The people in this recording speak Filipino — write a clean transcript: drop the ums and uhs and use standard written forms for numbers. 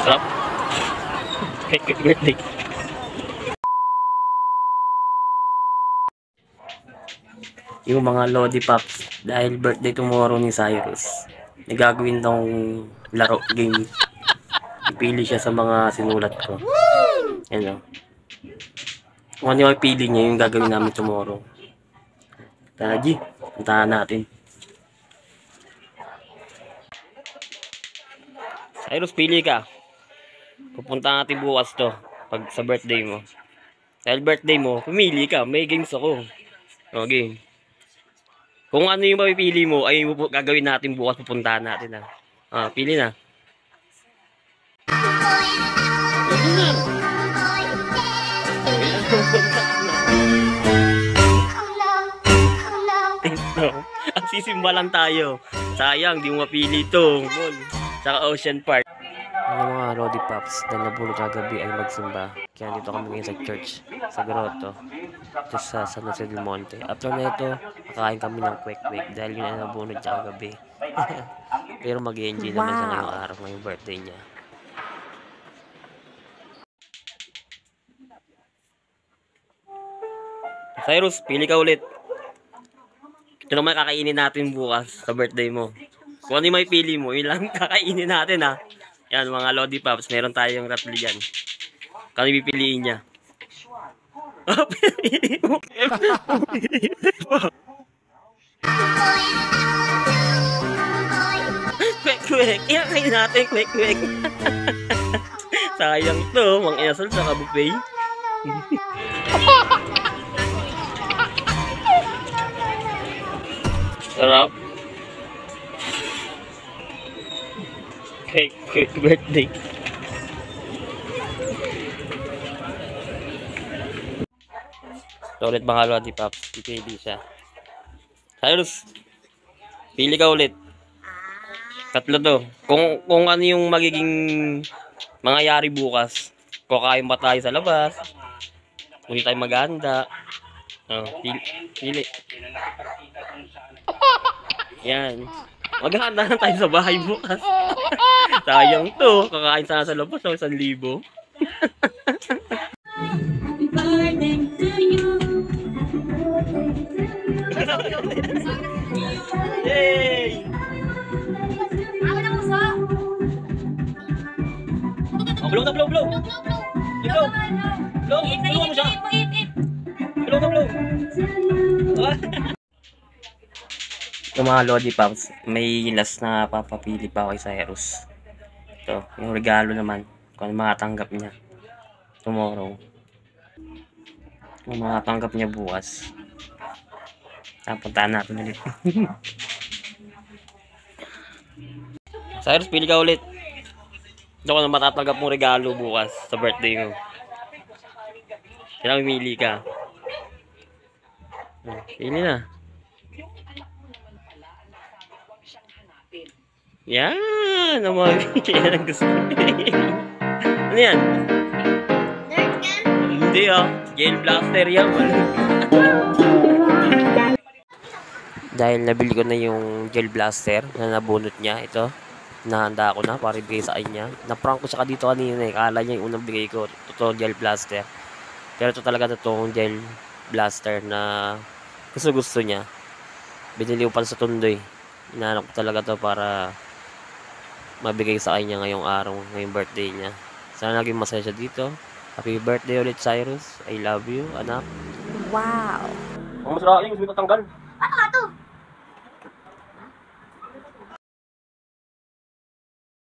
Sarap. Happy birthday. Yung mga Lodi Pops, dahil birthday tomorrow ni Cyrus, nagagawin tong laro game. Ipili siya sa mga sinulat ko. Yan o. Kung ano yung pili niya, yung gagawin namin tomorrow. Tara, G. Puntahan natin. Cyrus, pili ka. Pupunta natin bukas to. Pag sa birthday mo. Dahil birthday mo, pumili ka. May games ako. Okay. Kung ano yung mapipili mo, ay gagawin natin bukas. Pupuntahan natin ha. Pili na. Ang sisimba lang tayo. Sayang, di mo mapili ito. Saka Ocean Park. Ang mga Lodi Pops na nabulog kagabi ay magsimba. Kaya dito kami ngayon sa church, sa grotto, ito sa San Jose del Monte. After na ito, kakain kami ng kwek-kwek dahil yun ay nabunod siya kagabi. Pero mag-i-enjoy naman siya ngayong araw, ngayong birthday niya. Cyrus, pili ka ulit. Ito naman kakainin natin bukas sa birthday mo. Kung ano yung may pili mo, yun lang kakainin natin ha. Yan mga Lodi Pops, meron tayong ratli dyan. Kung pipiliin niya. Pili mo. Kwek-kwek. Iyakain natin, kwek-kwek. Sayang to, mang inasal sa kabuffet. Sarap. Quick birthday. So ulit mga Lodi Pops, pipili siya. Cyrus, pili ka ulit. Tatlo to. Kung ano yung magiging mangyayari bukas. Kakain ba tayo sa labas? Kung hindi tayo maghahanda. Pili. Yan. Maghahanda na tayo sa bahay bukas. Sayang to. Kakain sana sa labas ng 1,000. Happy birthday to you. Yay! Ako na puso. Blow na blow. Blow mo siya. Blow na blow. Ito mga Lodi Pops, may last na papapili pa ako kay Cyrus. Ito, yung regalo naman. Kung ano makatanggap niya tomorrow. Kung makatanggap niya bukas. Puntahan natin ulit. Cyrus, pili ka ulit. Ito kung ano matatanggap mong regalo bukas sa birthday mo. Kailangan umili ka. Pili na. Yan! Yan ang gusto. Ano yan? Nerf gun? Hindi Gel blaster yan. Dahil nabili ko na yung gel blaster na nabunot niya. Ito. Nahanda ko na para ibigay sa kanya. Na-prank ko siya dito kanina eh. Kala niya yung unang bigay ko. Totoo gel blaster. Pero ito talaga totoong gel blaster na gusto niya. Binili ko pa sa Tundoy. Inaanap ko talaga to para mabigay sa kanya ngayong araw, ngayong birthday niya. Sana naging masaya siya dito. Happy birthday ulit, Cyrus. I love you, anak. Wow. Ang masarap yung gusto mo tatanggal. Ano nga to?